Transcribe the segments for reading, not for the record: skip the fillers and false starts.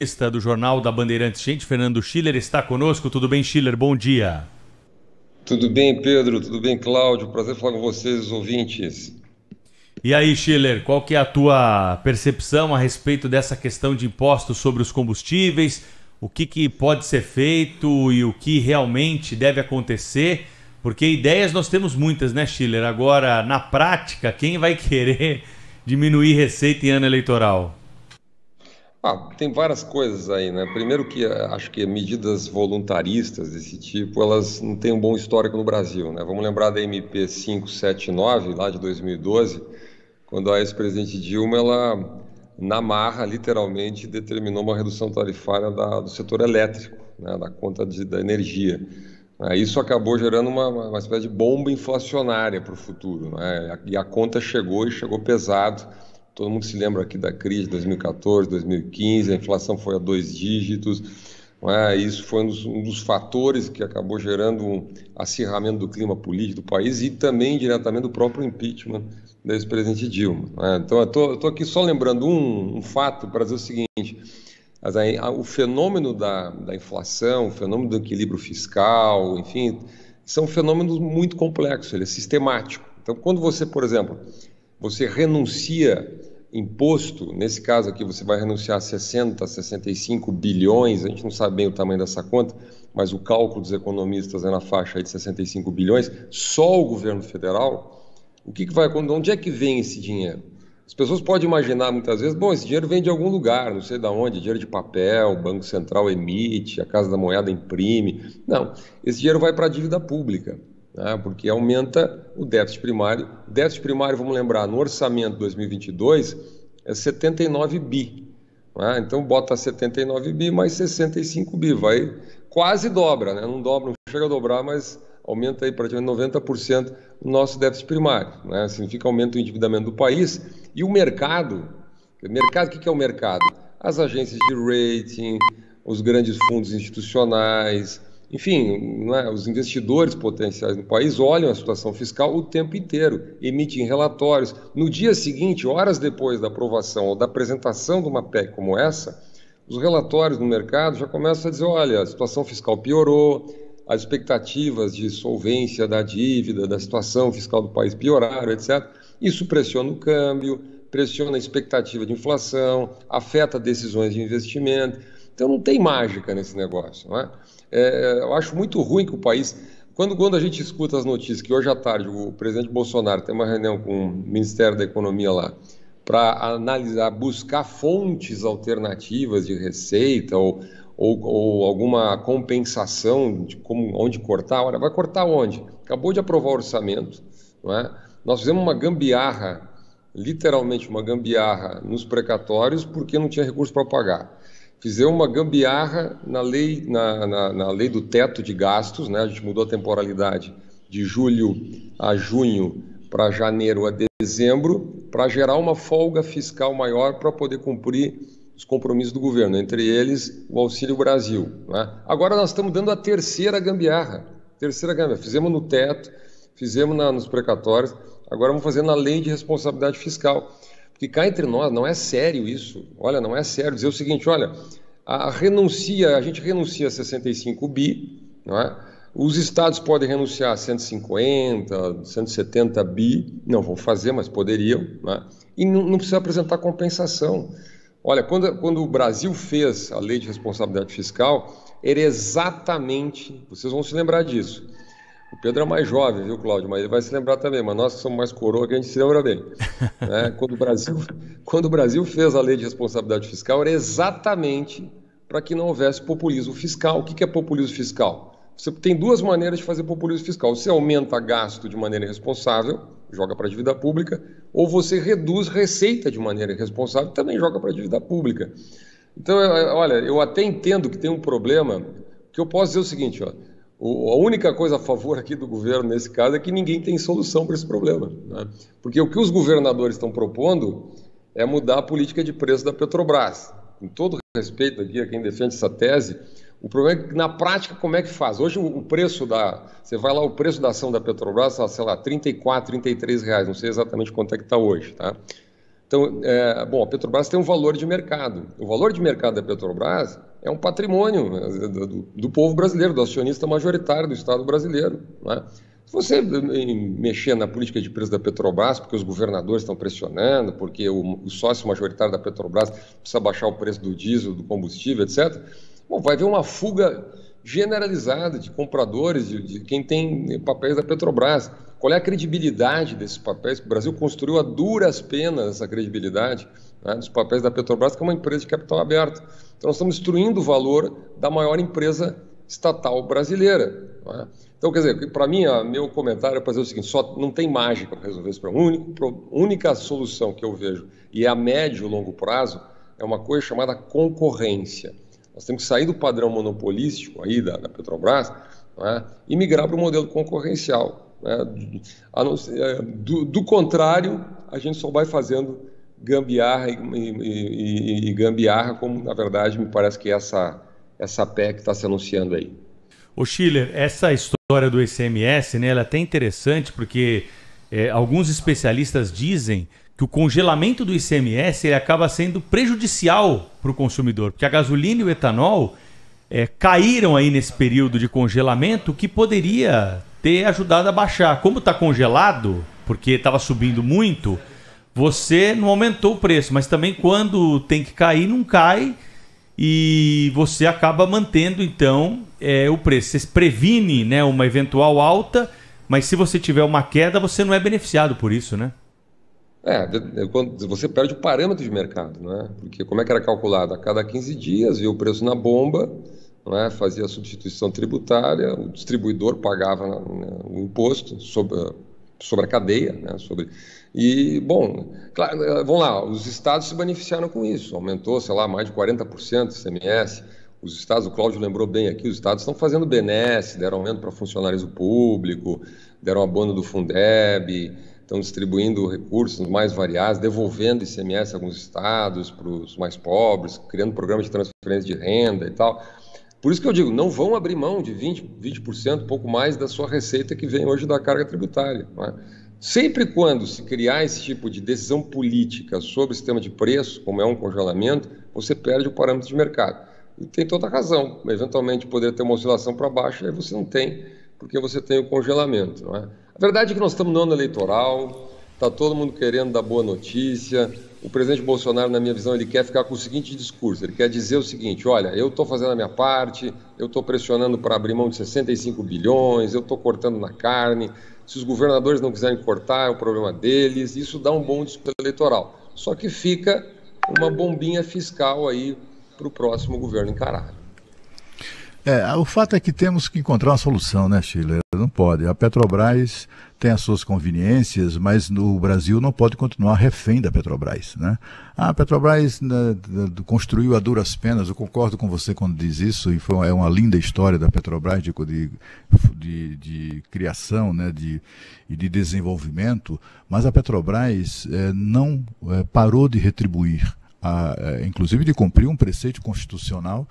Do Jornal da Bandeirantes. Gente, Fernando Schiller está conosco. Tudo bem, Schiller? Bom dia. Tudo bem, Pedro? Tudo bem, Cláudio? Prazer falar com vocês, os ouvintes. E aí, Schiller, qual que é a tua percepção a respeito dessa questão de impostos sobre os combustíveis? O que pode ser feito e o que realmente deve acontecer? Porque ideias nós temos muitas, né, Schiller? Agora, na prática, quem vai querer diminuir receita em ano eleitoral? Tem várias coisas aí, né? Primeiro que acho que medidas voluntaristas desse tipo, elas não têm um bom histórico no Brasil, né? Vamos lembrar da MP 579, lá de 2012, quando a ex-presidente Dilma, ela, na marra, literalmente, determinou uma redução tarifária do setor elétrico, né? Da conta da energia. Isso acabou gerando uma espécie de bomba inflacionária para o futuro, né? E a conta chegou e chegou pesado. Todo mundo se lembra aqui da crise de 2014, 2015, a inflação foi a 2 dígitos. Isso foi um dos fatores que acabou gerando um acirramento do clima político do país e também diretamente do próprio impeachment da ex-presidente Dilma. Então, eu estou aqui só lembrando um fato para dizer o seguinte: o fenômeno da inflação, o fenômeno do equilíbrio fiscal, enfim, são fenômenos muito complexos, ele é sistemático. Então, quando você, por exemplo, você renuncia imposto, nesse caso aqui você vai renunciar a 60, 65 bilhões, a gente não sabe bem o tamanho dessa conta, mas o cálculo dos economistas é na faixa aí de 65 bilhões, só o governo federal. Onde é que vem esse dinheiro? As pessoas podem imaginar muitas vezes, bom, esse dinheiro vem de algum lugar, não sei de onde, dinheiro de papel, o Banco Central emite, a Casa da Moeda imprime. Não, esse dinheiro vai para a dívida pública, né, porque aumenta o déficit primário. O déficit primário, vamos lembrar, no orçamento de 2022 é 79 bi. Né? Então bota 79 bi mais 65 bi, vai quase dobra, né? Não dobra, não chega a dobrar, mas aumenta aí praticamente 90% o nosso déficit primário, né? Significa aumento do endividamento do país. E o mercado, o que é o mercado? As agências de rating, os grandes fundos institucionais, enfim, né, os investidores potenciais no país olham a situação fiscal o tempo inteiro, emitem relatórios. No dia seguinte, horas depois da aprovação ou da apresentação de uma PEC como essa, os relatórios no mercado já começam a dizer, olha, a situação fiscal piorou, as expectativas de solvência da dívida, da situação fiscal do país pioraram, etc. Isso pressiona o câmbio, pressiona a expectativa de inflação, afeta decisões de investimento. Então não tem mágica nesse negócio, não é? Eu acho muito ruim que o país... Quando a gente escuta as notícias que hoje à tarde o presidente Bolsonaro tem uma reunião com o Ministério da Economia lá para analisar, buscar fontes alternativas de receita ou alguma compensação de onde cortar. Ora, vai cortar onde? Acabou de aprovar o orçamento, não é? Nós fizemos uma gambiarra, literalmente uma gambiarra nos precatórios porque não tinha recurso para pagar. Fizemos uma gambiarra na lei do teto de gastos, né? A gente mudou a temporalidade de julho a junho para janeiro a dezembro para gerar uma folga fiscal maior para poder cumprir os compromissos do governo, entre eles o Auxílio Brasil, né? Agora nós estamos dando a terceira gambiarra. Fizemos no teto, fizemos nos precatórios, agora vamos fazer na lei de responsabilidade fiscal. Porque cá entre nós, não é sério isso. Olha, não é sério dizer o seguinte, olha, a gente renuncia a 65 bi, não é? Os estados podem renunciar a 150, 170 bi, não vão fazer, mas poderiam, não é? E não precisa apresentar compensação. Olha, quando o Brasil fez a lei de responsabilidade fiscal, era exatamente, vocês vão se lembrar disso. O Pedro é mais jovem, viu, Cláudio? Mas ele vai se lembrar também, mas nós que somos mais coroa, que a gente se lembra bem. Né? Quando o Brasil fez a lei de responsabilidade fiscal, era exatamente para que não houvesse populismo fiscal. O que é populismo fiscal? Você tem duas maneiras de fazer populismo fiscal. Você aumenta gasto de maneira irresponsável, joga para a dívida pública, ou você reduz receita de maneira irresponsável, também joga para a dívida pública. Então, olha, eu até entendo que tem um problema, que eu posso dizer o seguinte, ó, a única coisa a favor aqui do governo nesse caso é que ninguém tem solução para esse problema, né? Porque o que os governadores estão propondo é mudar a política de preço da Petrobras. Com todo respeito aqui a quem defende essa tese, o problema é que na prática como é que faz? Hoje o preço você vai lá, o preço da ação da Petrobras está, sei lá, R$ 34, R$ 33, não sei exatamente quanto é que está hoje, tá? Então, bom, a Petrobras tem um valor de mercado. O valor de mercado da Petrobras é um patrimônio do povo brasileiro, do acionista majoritário do Estado brasileiro, né? Se você mexer na política de preço da Petrobras, porque os governadores estão pressionando, porque o sócio majoritário da Petrobras precisa baixar o preço do diesel, do combustível, etc., bom, vai haver uma fuga generalizada de compradores, de quem tem papéis da Petrobras. Qual é a credibilidade desses papéis? O Brasil construiu a duras penas essa credibilidade, né, dos papéis da Petrobras, que é uma empresa de capital aberto. Então, nós estamos destruindo o valor da maior empresa estatal brasileira, né? Então, quer dizer, para mim, meu comentário é para dizer o seguinte: só não tem mágica para resolver esse problema. A única solução que eu vejo, e é a médio e longo prazo, é uma coisa chamada concorrência. Nós temos que sair do padrão monopolístico aí da Petrobras, né, e migrar para o modelo concorrencial, né? Do contrário, a gente só vai fazendo gambiarra e gambiarra, como na verdade me parece que essa PEC está se anunciando aí. Ô Schiller, essa história do ICMS, né, ela é até interessante porque alguns especialistas dizem que o congelamento do ICMS ele acaba sendo prejudicial para o consumidor, porque a gasolina e o etanol caíram aí nesse período de congelamento que poderia ter ajudado a baixar. Como está congelado, porque estava subindo muito, você não aumentou o preço, mas também quando tem que cair, não cai e você acaba mantendo então o preço. Você previne, né, uma eventual alta, mas se você tiver uma queda, você não é beneficiado por isso, né? Quando você perde o parâmetro de mercado, né? Porque como é que era calculado? A cada 15 dias, via o preço na bomba, né? Fazia a substituição tributária, o distribuidor pagava o imposto sobre a cadeia, né? E, bom, claro, vamos lá, os estados se beneficiaram com isso, aumentou, sei lá, mais de 40% do ICMS. Os estados, o Cláudio lembrou bem aqui, os estados estão fazendo benesse, deram aumento para funcionários do público, deram abono do Fundeb, estão distribuindo recursos mais variados, devolvendo ICMS a alguns estados para os mais pobres, criando programas de transferência de renda e tal. Por isso que eu digo, não vão abrir mão de 20%, pouco mais da sua receita que vem hoje da carga tributária, não é? Sempre quando se criar esse tipo de decisão política sobre o sistema de preço, como é um congelamento, você perde o parâmetro de mercado. E tem toda a razão, eventualmente poderia ter uma oscilação para baixo, aí você não tem, porque você tem o congelamento, não é? A verdade é que nós estamos no ano eleitoral, está todo mundo querendo dar boa notícia. O presidente Bolsonaro, na minha visão, ele quer ficar com o seguinte discurso, ele quer dizer o seguinte: olha, eu estou fazendo a minha parte, eu estou pressionando para abrir mão de 65 bilhões, eu estou cortando na carne, se os governadores não quiserem cortar, é o problema deles. Isso dá um bom discurso eleitoral. Só que fica uma bombinha fiscal aí para o próximo governo encarar. O fato é que temos que encontrar uma solução, né, Schiller? Não pode. A Petrobras tem as suas conveniências, mas no Brasil não pode continuar refém da Petrobras, né? A Petrobras construiu a duras penas, eu concordo com você quando diz isso, e é uma linda história da Petrobras de criação, né, e de desenvolvimento, mas a Petrobras não parou de retribuir, inclusive de cumprir um preceito constitucional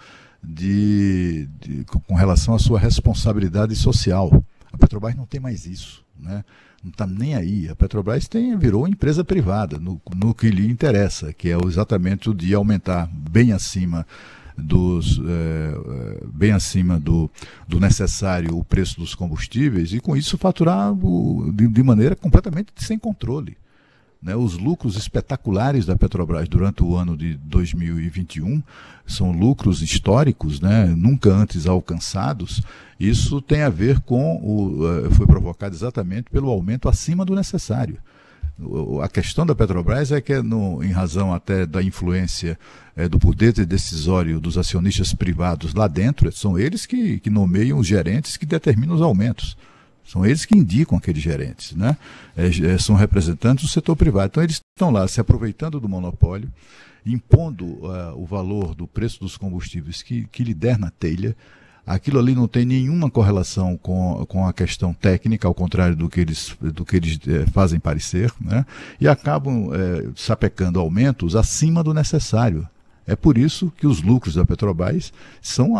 com relação à sua responsabilidade social. A Petrobras não tem mais isso, né? Não está nem aí. A Petrobras virou empresa privada no que lhe interessa, que é exatamente o de aumentar bem acima do necessário o preço dos combustíveis e com isso faturar de maneira completamente sem controle. Né, os lucros espetaculares da Petrobras durante o ano de 2021 são lucros históricos, né, nunca antes alcançados. Isso tem a ver foi provocado exatamente pelo aumento acima do necessário. A questão da Petrobras é que, em razão até da influência do poder decisório dos acionistas privados lá dentro, são eles que nomeiam os gerentes que determinam os aumentos. São eles que indicam aqueles gerentes, né? São representantes do setor privado. Então eles estão lá se aproveitando do monopólio, impondo o valor do preço dos combustíveis que lhe der na telha. Aquilo ali não tem nenhuma correlação com a questão técnica, ao contrário do que eles fazem parecer, né? E acabam sapecando aumentos acima do necessário. É por isso que os lucros da Petrobras são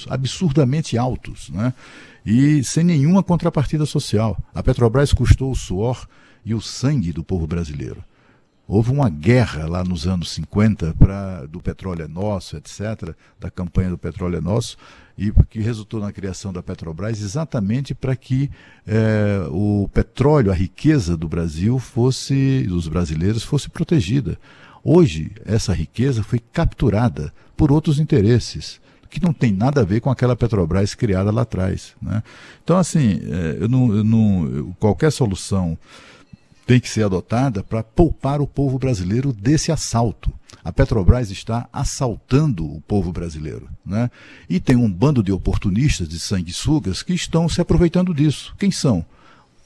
absurdamente altos, né? E sem nenhuma contrapartida social. A Petrobras custou o suor e o sangue do povo brasileiro. Houve uma guerra lá nos anos 50 do petróleo é nosso, etc., da campanha do petróleo é nosso, e que resultou na criação da Petrobras exatamente para que o petróleo, a riqueza do Brasil dos brasileiros, fosse protegida. Hoje, essa riqueza foi capturada por outros interesses, que não tem nada a ver com aquela Petrobras criada lá atrás, né? Então, assim, qualquer solução tem que ser adotada para poupar o povo brasileiro desse assalto. A Petrobras está assaltando o povo brasileiro, né? E tem um bando de oportunistas, de sanguessugas, que estão se aproveitando disso. Quem são?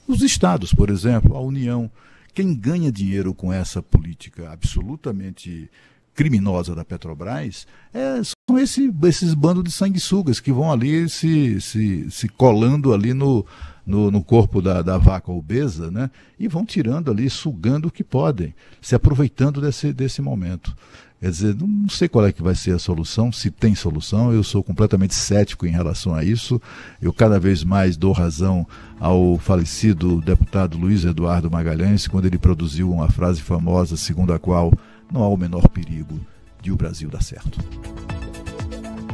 Os estados, por exemplo, a União. Quem ganha dinheiro com essa política absolutamente criminosa da Petrobras são esses bandos de sanguessugas que vão ali se colando ali no corpo da vaca obesa, né? E vão tirando ali, sugando o que podem, se aproveitando desse momento. Quer dizer, não sei qual é que vai ser a solução, se tem solução. Eu sou completamente cético em relação a isso. Eu cada vez mais dou razão ao falecido deputado Luiz Eduardo Magalhães, quando ele produziu uma frase famosa, segundo a qual não há o menor perigo de o Brasil dar certo.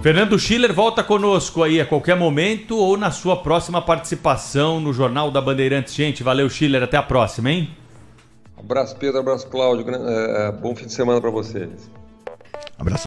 Fernando Schiller volta conosco aí a qualquer momento ou na sua próxima participação no Jornal da Bandeirantes. Gente, valeu, Schiller, até a próxima, hein? Abraço, Pedro, abraço, Cláudio. Bom fim de semana para vocês. Abraço.